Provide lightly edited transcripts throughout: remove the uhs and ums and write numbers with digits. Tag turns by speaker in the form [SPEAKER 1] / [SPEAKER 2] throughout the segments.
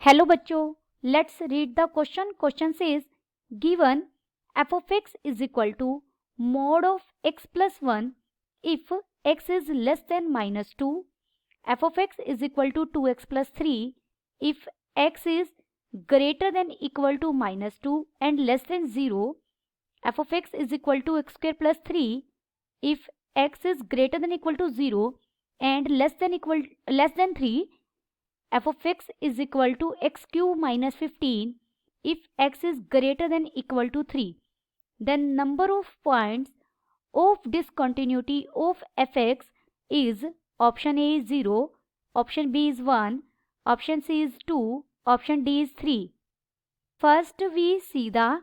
[SPEAKER 1] Hello बच्चों, let's read the question. Question says given f of x is equal to mod of x plus 1 if x is less than minus 2, f of x is equal to 2x plus 3 if x is greater than equal to minus 2 and less than 0, f of x is equal to x square plus 3 if x is greater than equal to 0 and less than 3, f of x is equal to x cube minus 15 if x is greater than equal to 3. Then number of points of discontinuity of fx is option A is 0, option B is 1, option C is 2, option D is 3. First we see the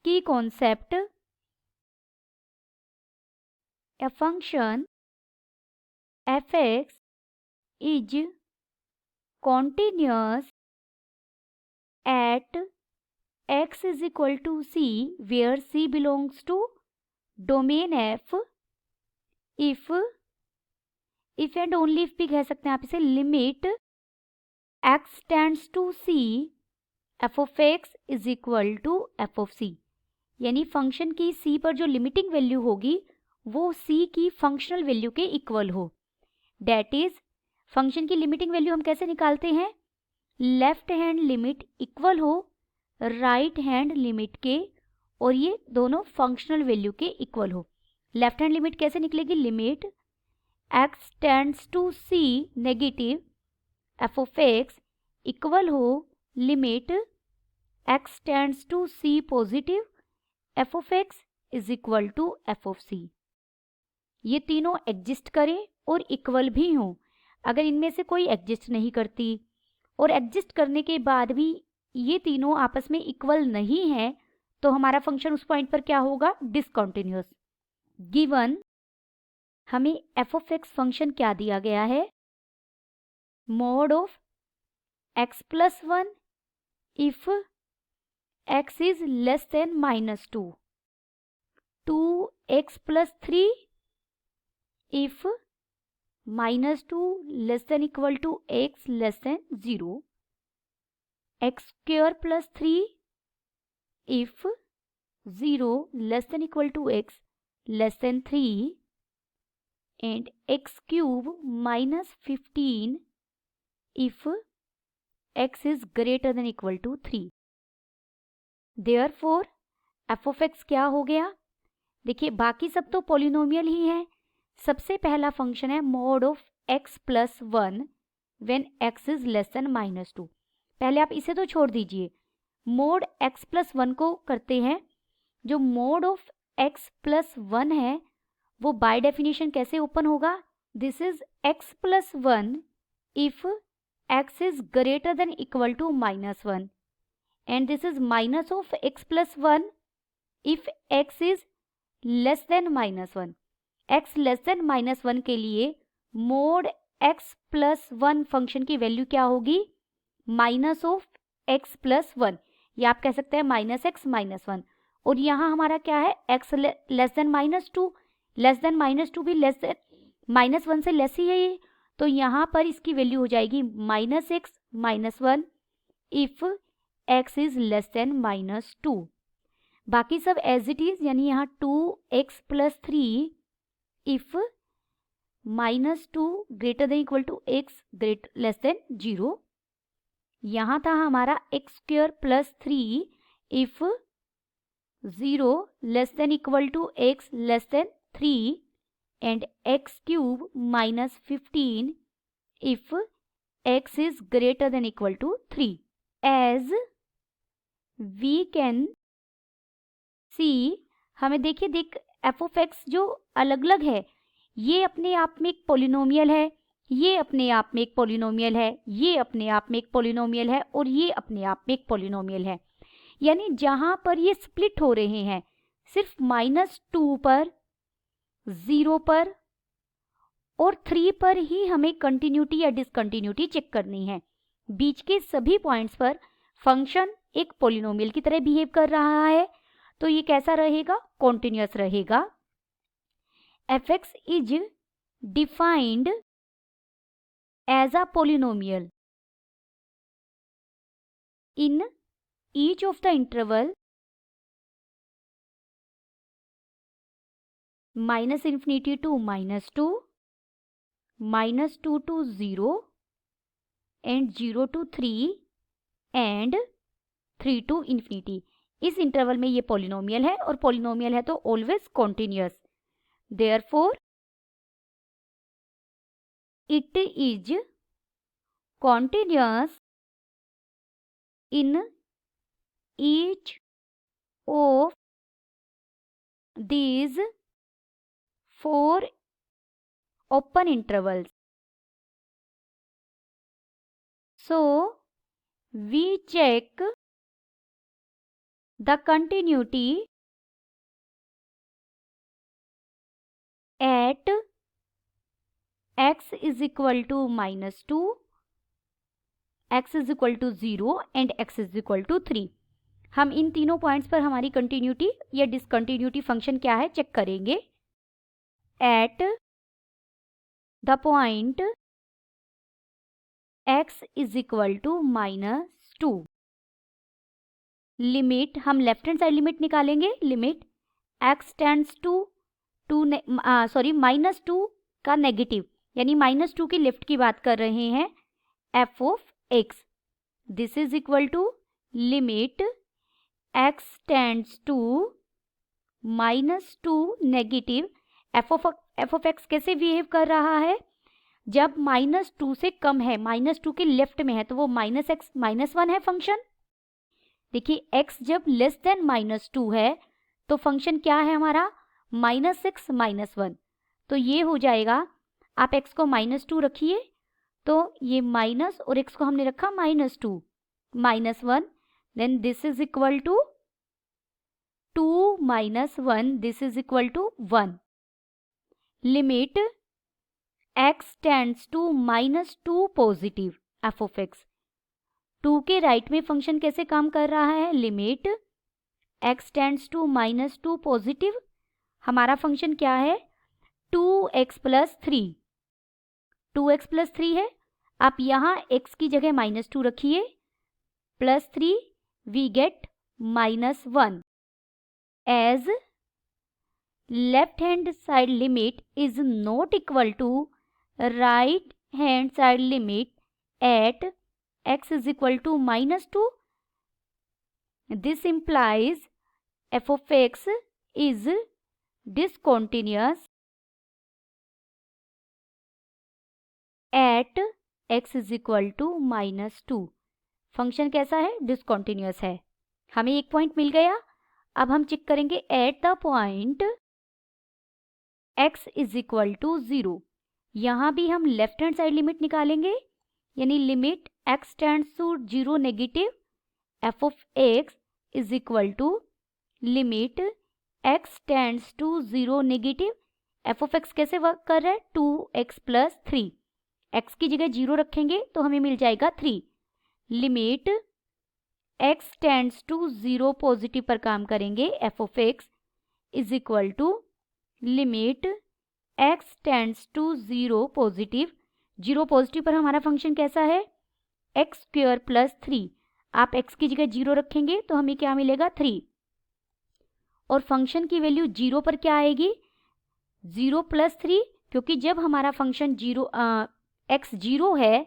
[SPEAKER 1] key concept. A function fx is continuous at x is equal to c where c belongs to domain f if and only if भी कह सकते हैं आप इसे limit x tends to c f of x is equal to f of c, यानी function की c पर जो लिमिटिंग वैल्यू होगी वो c की फंक्शनल वैल्यू के इक्वल हो. डेट इज फंक्शन की लिमिटिंग वैल्यू हम कैसे निकालते हैं? लेफ्ट हैंड लिमिट इक्वल हो राइट हैंड लिमिट के और ये दोनों फंक्शनल वैल्यू के इक्वल हो. लेफ्ट हैंड लिमिट कैसे निकलेगी? Limit x tends to c negative f of x equal हो limit x tends to c positive f of x is equal to f of c. ये तीनों exist करें और equal भी हों. अगर इनमें से कोई एग्जिस्ट नहीं करती और एग्जिस्ट करने के बाद भी ये तीनों आपस में इक्वल नहीं है तो हमारा फंक्शन उस पॉइंट पर क्या होगा? डिसकंटिन्यूअस. गिवन हमें f of x फंक्शन क्या दिया गया है? Mod of x plus 1 if x is less than minus 2, 2x plus 3 if minus 2 less than equal to x less than 0, x square plus 3 if 0 less than equal to x less than 3 and x cube minus 15 if x is greater than equal to 3. Therefore f of x क्या हो गया? देखिए बाकी सब तो polynomial ही है. सबसे पहला फंक्शन है mod of x plus 1 when x is less than minus 2. पहले आप इसे तो छोड़ दीजिए, मोड x प्लस 1 को करते हैं. जो मोड ऑफ x प्लस 1 है वो बाय डेफिनेशन कैसे ओपन होगा? This is x plus 1 if x is greater than equal to minus 1 and this is minus of x plus 1 if x is less than minus 1. x less than minus 1 के लिए mod x plus 1 function की value क्या होगी? Minus of x plus 1, या आप कह सकते हैं माइनस x माइनस 1. और यहाँ हमारा क्या है? x less than minus 2, less than minus 2 भी लेस देन माइनस 1 से लेस ही है ये, तो यहाँ पर इसकी वैल्यू हो जाएगी minus x minus 1 if x is less than minus 2. बाकी सब एज इट इज, यानी यहाँ 2x plus 3 if minus 2 greater than equal to x great less than 0. यहाँ था हमारा x square plus 3 if 0 less than equal to x less than 3 and x cube minus 15 if x is greater than equal to 3. As we can see, हमें देखिए f of x जो अलग अलग है ये अपने आप में एक पॉलिनोमियल है, ये अपने आप में एक पॉलिनोमियल है, ये अपने आप में एक पॉलिनोमियल है और ये अपने आप में एक पॉलिनोमियल है. यानी जहां पर ये स्प्लिट हो रहे हैं सिर्फ माइनस 2 पर, 0 पर और 3 पर ही हमें कंटिन्यूटी या डिसकंटिन्यूटी चेक करनी है. बीच के सभी पॉइंट्स पर फंक्शन एक पॉलिनोमियल की तरह बिहेव कर रहा है तो ये कैसा रहेगा? कॉन्टिन्यूअस रहेगा. fx is defined as a polynomial in each of the interval minus infinity to minus 2, minus 2 to 0 and 0 to 3 and 3 to infinity. इस इंटरवल में ये पॉलिनोमियल है और पॉलिनोमियल है तो always continuous. Therefore it is continuous in each of these 4 open intervals. So we check the continuity at x is equal to minus 2, x is equal to 0 and x is equal to 3. हम इन तीनों points पर हमारी continuity या discontinuity function क्या है check करेंगे. At the point x is equal to minus 2, limit हम left hand side limit निकालेंगे. Limit x tends to minus 2 का नेगेटिव यानी माइनस 2 की लेफ्ट की बात कर रहे हैं. f of x this is equal to limit x tends to minus 2 negative. f of x कैसे बिहेव कर रहा है? जब माइनस 2 से कम है, माइनस 2 के लेफ्ट में है तो वो माइनस x माइनस 1 है फंक्शन. देखिए x जब लेस देन माइनस 2 है तो फंक्शन क्या है हमारा? Minus 6 minus 1. तो ये हो जाएगा, आप x को माइनस 2 रखिए तो ये माइनस और x को हमने रखा minus 2 minus 1. then this is equal to 2 minus 1, this is equal to 1. Limit x tends to minus 2 positive f of x. 2 के राइट में फंक्शन कैसे काम कर रहा है? Limit x tends to minus 2 positive. हमारा फंक्शन क्या है? 2x plus 3. 2x plus 3 है. आप यहाँ x की जगह माइनस 2 रखिए plus 3 we get minus 1. As left hand side limit is not equal to right hand side limit at x is equal to minus 2, this implies f of x is discontinuous at x is equal to minus 2. Function कैसा है? Discontinuous है. हमें एक point मिल गया. अब हम check करेंगे at the point x is equal to 0. यहाँ भी हम लेफ्ट हैंड साइड लिमिट निकालेंगे यानी limit x tends to 0 negative f of x is equal to limit x tends to 0 negative f of x कैसे work कर रहा है? 2x plus 3. x की जगह 0 रखेंगे तो हमें मिल जाएगा 3. Limit x tends to 0 positive पर काम करेंगे. f of x is equal to limit x tends to 0 positive. 0 positive पर हमारा फंक्शन कैसा है? x square plus 3. आप x की जगह 0 रखेंगे तो हमें क्या मिलेगा? 3. और फंक्शन की वैल्यू 0 पर क्या आएगी? 0 प्लस 3, क्योंकि जब हमारा फंक्शन x 0 है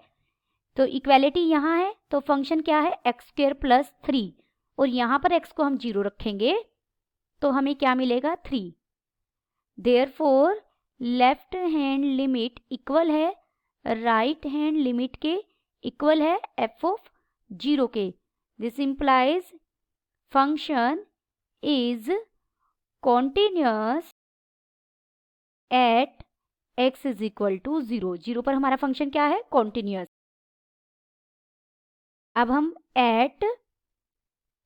[SPEAKER 1] तो इक्वालिटी यहाँ है तो फंक्शन क्या है? x स्क्वायर प्लस 3 और यहाँ पर x को हम 0 रखेंगे तो हमें क्या मिलेगा? 3. Therefore left hand limit equal है राइट हैंड लिमिट के इक्वल है f ऑफ 0 के. This implies function is continuous at x is equal to 0. 0 पर हमारा फंक्शन क्या है? कॉन्टिन्यूअस. अब हम at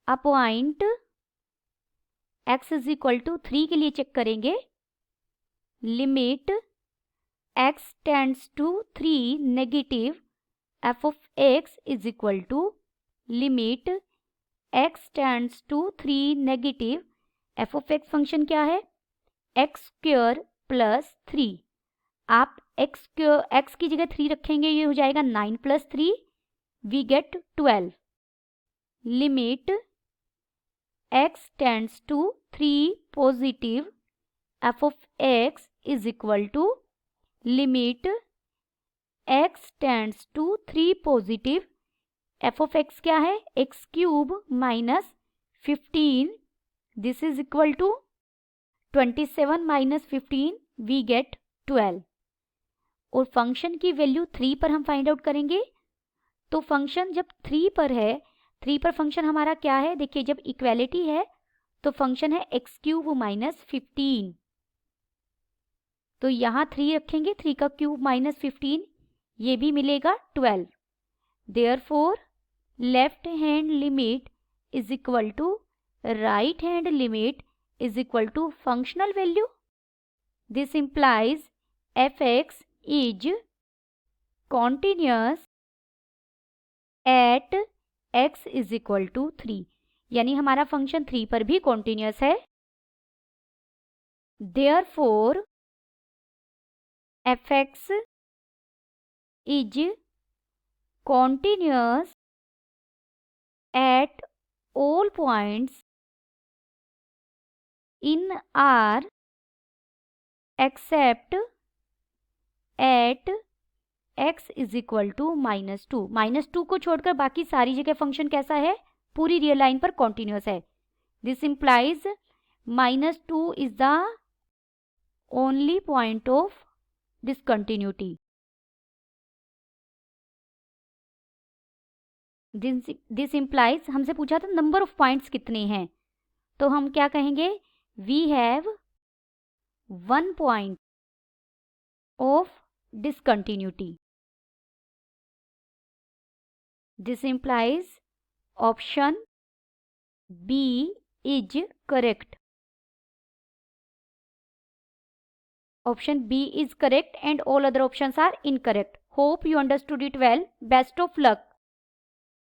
[SPEAKER 1] a point x is equal to 3 के लिए चेक करेंगे. Limit x tends to 3 negative f of x is equal to limit x tends to 3 negative f of x function क्या है? x square plus 3. आप x की जगह 3 रखेंगे, ये हो जाएगा 9 plus 3 we get 12. limit x tends to 3 positive f of x is equal to limit x tends to 3 positive f of x क्या है, x cube minus 15, this is equal to 27 minus 15 we get 12। और function की value 3 पर हम find out करेंगे। तो function जब 3 पर है, 3 पर फंक्शन हमारा क्या है, देखिए जब इक्वेलिटी है तो फंक्शन है एक्स क्यूब माइनस 15, तो यहाँ 3 रखेंगे, 3 का क्यूब माइनस 15, ये भी मिलेगा 12। Therefore left hand limit is equal to right hand limit is equal to functional value. This implies fx is continuous at x is equal to 3, यानी हमारा फंक्शन 3 पर भी कॉन्टिन्यूस है। Therefore fx is continuous at all points in R except at x is equal to -2। -2 को छोड़कर बाकी सारी जगह फंक्शन कैसा है, पूरी रियल लाइन पर कॉन्टिन्यूस है। This implies -2 is the only point of discontinuity। This implies हमसे पूछा था नंबर ऑफ पॉइंट्स कितने हैं, तो हम क्या कहेंगे, we have 1 point of discontinuity। This implies option B is correct। Option B is correct and all other options are incorrect। Hope you understood it well. Best of luck.